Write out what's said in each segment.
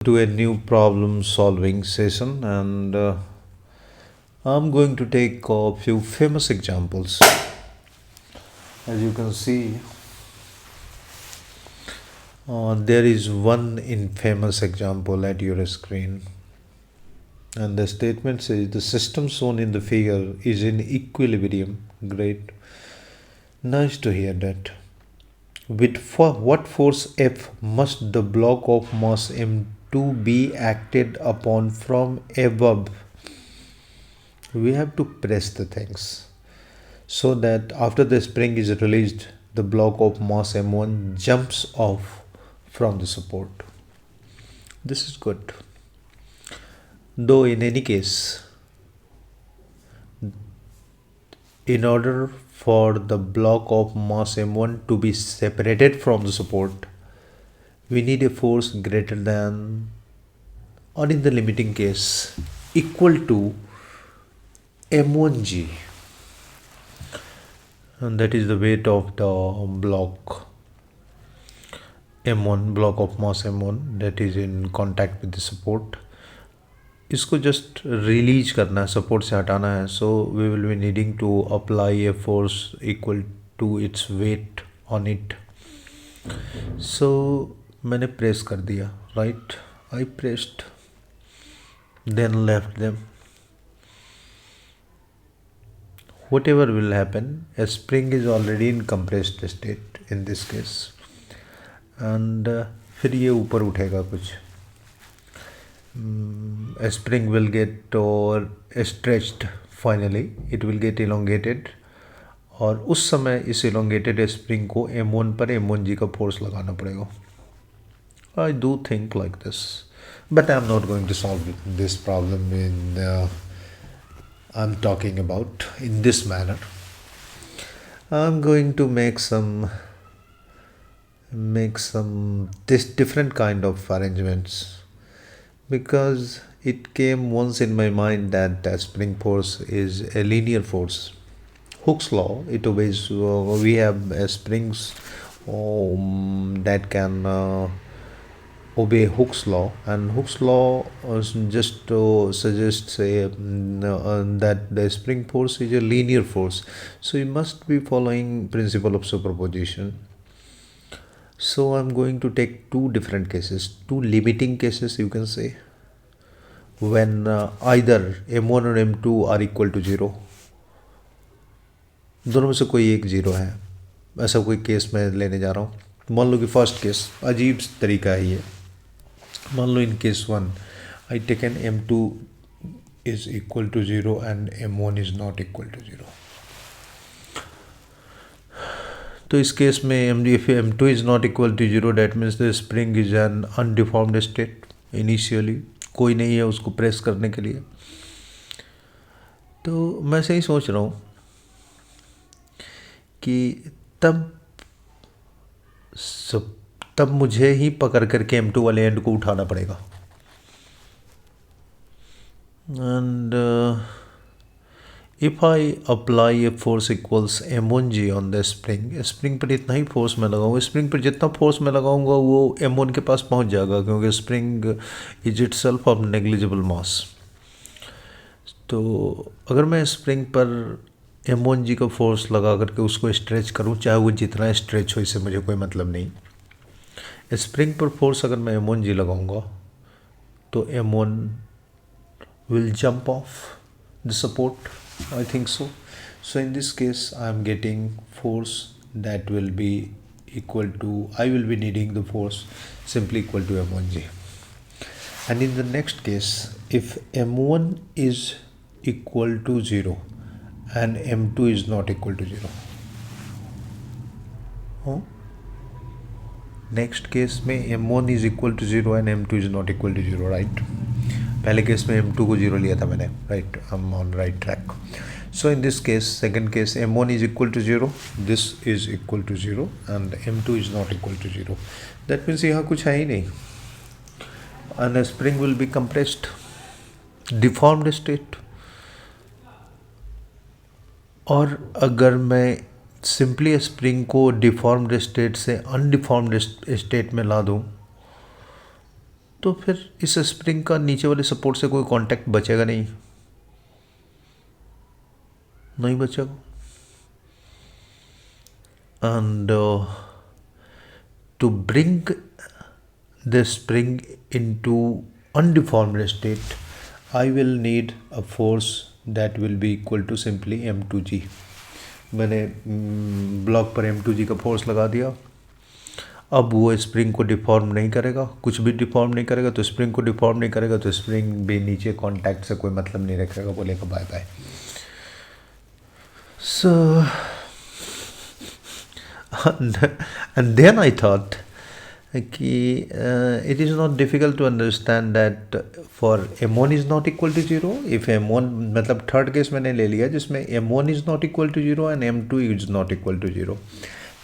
To a new problem solving session, and I'm going to take a few famous examples. As you can see, there is one infamous example at your screen, and the statement says the system shown in the figure is in equilibrium. Great, nice to hear that. With what force F must the block of mass M2 be acted upon from above? We have to press the things so that after the spring is released, the block of mass M1 jumps off from the support. This is good. Though, in any case, in order for the block of mass M1 to be separated from the support, we need a force greater than, or in the limiting case, equal to M1G, and that is the weight of the block M1, block of mass M1 that is in contact with the support. इसको just release करना है, support से हटाना है. So we will be needing to apply a force equal to its weight on it. सो मैंने press कर दिया, right. I pressed, then left them. whatever will happen, a spring is already in compressed state in this case, and फिर ये ऊपर उठेगा कुछ. A spring will get or stretched, finally it will get elongated, और उस समय इस elongated spring को M1 पर M1G का force लगाना पड़ेगा. I do think like this, but I'm not going to solve this problem I'm talking about in this manner. I'm going to make some this different kind of arrangements, because it came once in my mind that spring force is a linear force. Hooke's law, it obeys. We have springs that can obey Hooke's law, and Hooke's law just suggests that the spring force is a linear force, so you must be following principle of superposition. So I'm going to take two different cases, two limiting cases you can say, when either M1 और M2 are equal to 0. दोनों में से कोई एक 0 है, ऐसा कोई case मैं लेने जा रहा हूँ. मान लो कि फर्स्ट केस अजीब तरीका है ये. मान लो in case 1 I taken M2 is equal to 0 and M1 is not equal to 0. तो इस केस में if M2 is not equal to 0, that means the spring is an undeformed state initially. कोई नहीं है उसको प्रेस करने के लिए. तो मैं सही सोच रहा हूँ कि तब मुझे ही पकड़ करके M2 वाले एंड को उठाना पड़ेगा. And if I apply a force equals M1G on the spring पर इतना ही फोर्स मैं लगाऊंगा. स्प्रिंग पर जितना फोर्स मैं लगाऊंगा वो M1 के पास पहुंच जाएगा, क्योंकि spring is itself of negligible mass. तो अगर मैं स्प्रिंग पर M1G का फोर्स लगा करके उसको स्ट्रेच करूं, चाहे वो जितना स्ट्रेच हो, इससे मुझे कोई मतलब नहीं. स्प्रिंग पर फोर्स अगर मैं M1G लगाऊंगा तो M1 will jump off the support, I think so. So in this case I am getting force that will be equal to, I will be needing the force simply equal to M1G. And in the next case, if M1 is equal to 0 and M2 is not equal to 0, next case में M1 is equal to 0 and M2 is not equal to 0, right. पहले केस में M2 को 0 लिया था मैंने, right. I am on right track. So in this case, second case, M1 is equal to 0, this is equal to 0 and M2 is not equal to 0. That means यहाँ कुछ है ही नहीं, and spring will be compressed, deformed state. और अगर मैं simply spring को deformed state से अनडिफॉर्म्ड स्टेट में ला दूं, तो फिर इस स्प्रिंग का नीचे वाले सपोर्ट से कोई कांटेक्ट बचेगा नहीं, नहीं बचेगा। And to bring the spring into undeformed state, I will need a force that will be equal to simply m2g। मैंने ब्लॉक पर m2g का फोर्स लगा दिया। अब वो स्प्रिंग को डिफॉर्म नहीं करेगा, कुछ भी डिफॉर्म नहीं करेगा, तो स्प्रिंग को डिफॉर्म नहीं करेगा तो स्प्रिंग भी नीचे कांटेक्ट से कोई मतलब नहीं रखेगा, बोलेगा bye bye. So and then I thought कि it is not difficult to understand that for m1 is not equal to 0, if m1 मतलब थर्ड केस मैंने ले लिया जिसमें m1 is not equal to 0 and m2 is not equal to 0,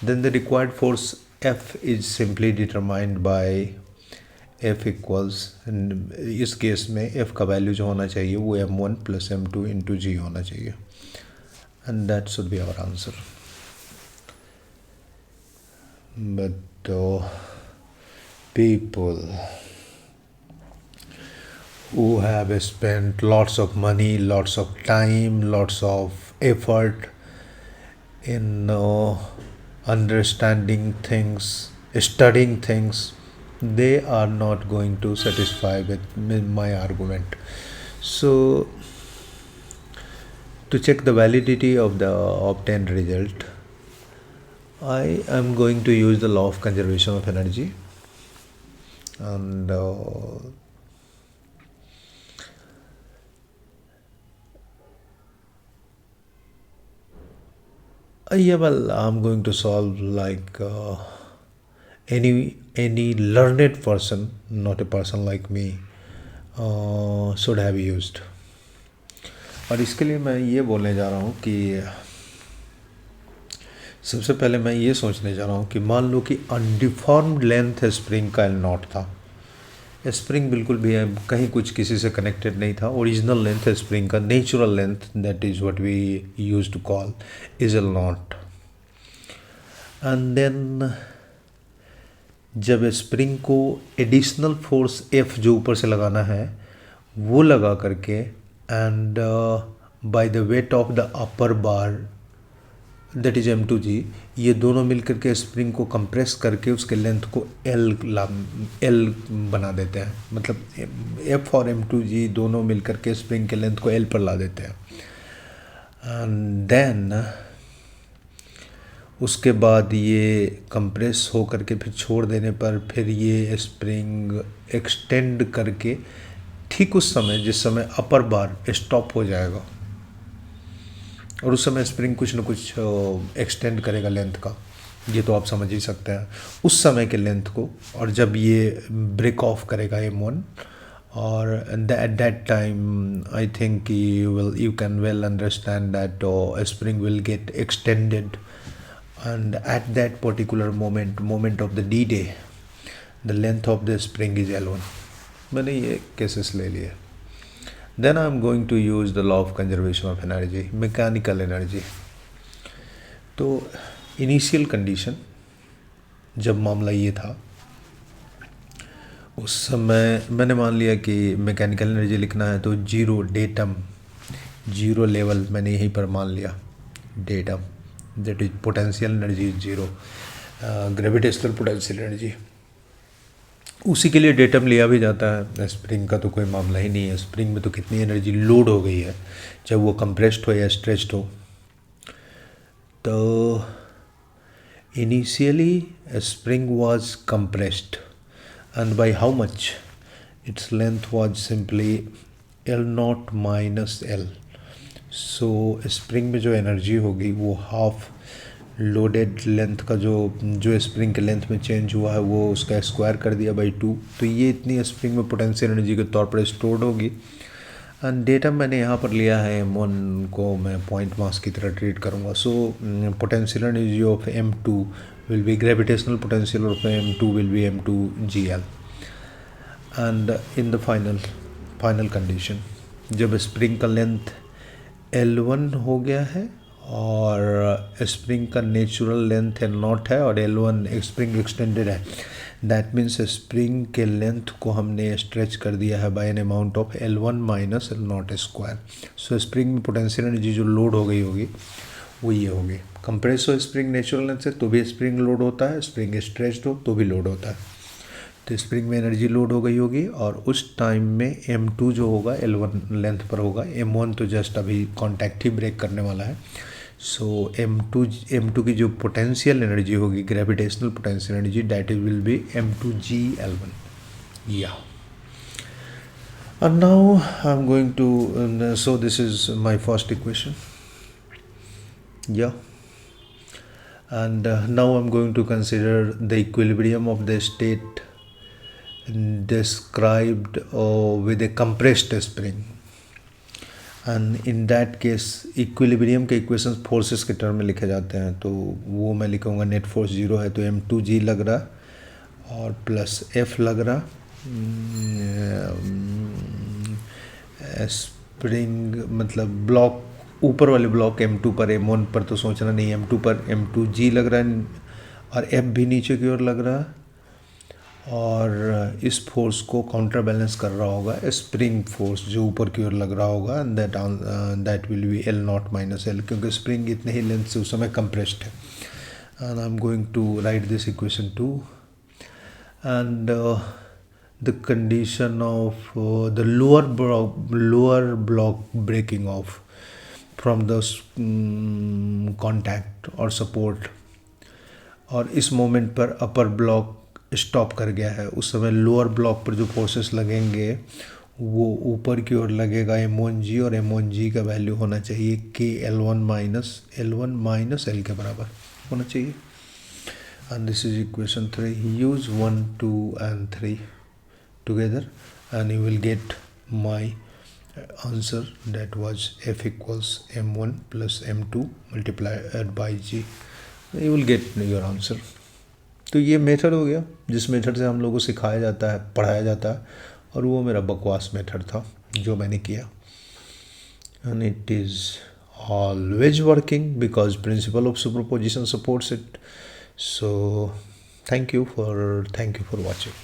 then the required force F is simply determined by F equals, इस case में F का value जो होना चाहिए वो m1 plus m2 into g होना चाहिए, and that should be our answer. But people who have spent lots of money, lots of time, lots of effort in understanding things, studying things, they are not going to satisfy with my argument. So to check the validity of the obtained result, I am going to use the law of conservation of energy, and I'm going to solve like any learned person, not a person like me, should have used. और इसके लिए मैं ये बोलने जा रहा हूँ कि सबसे पहले मैं ये सोचने जा रहा हूँ कि मान लो कि अनडिफॉर्म्ड लेंथ स्प्रिंग का एल नॉट था, स्प्रिंग बिल्कुल भी कहीं कुछ किसी से कनेक्टेड नहीं था, ओरिजिनल लेंथ स्प्रिंग का, natural length, that is what we use to call is L naught. And then जब स्प्रिंग को एडिशनल फोर्स एफ जो ऊपर से लगाना है वो लगा करके, and by the weight of the upper bar that is m2g, ये दोनों मिल करके स्प्रिंग को कंप्रेस करके उसके लेंथ को L बना देते हैं, मतलब F और m2g दोनों मिल करके स्प्रिंग के लेंथ को L पर ला देते हैं। एंड देन उसके बाद ये कंप्रेस हो करके फिर छोड़ देने पर फिर ये स्प्रिंग एक्सटेंड करके ठीक उस समय जिस समय अपर बार स्टॉप हो जाएगा, और उस समय स्प्रिंग कुछ न कुछ एक्सटेंड करेगा लेंथ का, ये तो आप समझ ही सकते हैं उस समय के लेंथ को। और जब ये ब्रेक ऑफ करेगा m1, और at that time I think you can well understand that spring will get extended, and at that particular moment of the D-Day the length of the spring is L1। मैंने ये cases ले लिए। Then I am going to use the law of conservation of energy, mechanical energy। तो initial condition जब मामला ये था उस समय मैंने मान लिया कि मैकेनिकल एनर्जी लिखना है तो जीरो डेटम, जीरो लेवल मैंने यहीं पर मान लिया, datum that is potential energy is zero, gravitational potential energy, उसी के लिए डेटम लिया भी जाता है। स्प्रिंग का तो कोई मामला ही नहीं है, स्प्रिंग में तो कितनी एनर्जी लोड हो गई है, चाहे वो कंप्रेस्ड हो या स्ट्रेच्ड हो। तो initially spring was compressed, and by how much, its length was simply L0 minus L। So spring में जो एनर्जी होगी वो हाफ लोडेड लेंथ का जो स्प्रिंग के लेंथ में चेंज हुआ है वो उसका स्क्वायर कर दिया बाई 2, तो ये इतनी स्प्रिंग में पोटेंशियल एनर्जी के तौर पर स्टोर्ड होगी। एंड डेटा मैंने यहाँ पर लिया है m1 को मैं पॉइंट मास की तरह ट्रीट करूँगा। So potential energy of m2 will be gravitational potential of m2 will be m2gl। And in the final condition जब स्प्रिंग का लेंथ L1 हो गया है और स्प्रिंग का नेचुरल लेंथ L0 है और L1 स्प्रिंग एक्सटेंडेड है, दैट मीन्स स्प्रिंग के लेंथ को हमने स्ट्रेच कर दिया है by an amount of L1 minus L0 square. So spring में पोटेंशियल एनर्जी जो लोड हो गई होगी वो ये होगी। कंप्रेस हो स्प्रिंग नेचुरल लेंथ से तो भी स्प्रिंग लोड होता है, स्प्रिंग स्ट्रेच्ड हो तो भी लोड होता है। तो स्प्रिंग में एनर्जी लोड हो गई होगी और उस टाइम में M2 जो होगा L1 लेंथ पर होगा, M1 तो जस्ट अभी कॉन्टैक्ट ही ब्रेक करने वाला है। सो M2 की जो पोटेंशियल एनर्जी होगी, gravitational potential energy, that will B M2G L1। या and now I'm going to so this is my first equation. Yeah, and now I'm going to consider the equilibrium of the state described with a compressed spring, and in that case equilibrium के equations forces के term में लिखे जाते हैं। तो वो मैं लिखूँगा नेट फोर्स 0 है तो M2G लग रहा और प्लस F लग रहा। स्प्रिंग मतलब ब्लॉक, ऊपर वाले ब्लॉक M2 पर, M1 पर तो सोचना नहीं, M2 पर M2G लग रहा है और F भी नीचे की ओर लग रहा है और इस फोर्स को काउंटर बैलेंस कर रहा होगा स्प्रिंग फोर्स जो ऊपर की ओर लग रहा होगा, and that will be L0 minus L, क्योंकि स्प्रिंग इतने ही लेंथ से उस समय कंप्रेस्ड है। And I am going to write this equation 2 and the condition of the lower block breaking off from the contact or support, और इस moment पर अपर ब्लॉक स्टॉप कर गया है। उस समय लोअर ब्लॉक पर जो फोर्सेस लगेंगे वो ऊपर की ओर लगेगा M1G, और M1G का वैल्यू होना चाहिए KL1 माइनस L के बराबर होना चाहिए। And this is equation 3। Use 1, 2 and 3 together and you will get my answer, that was F equals M1 plus M2 multiplied by G. You will get your answer. तो ये method हो गया जिस method से हम लोगों को सिखाया जाता है, पढ़ाया जाता है, और वो मेरा बकवास मेथड था जो मैंने किया। And it is always working because principle of superposition supports it. So thank you for watching.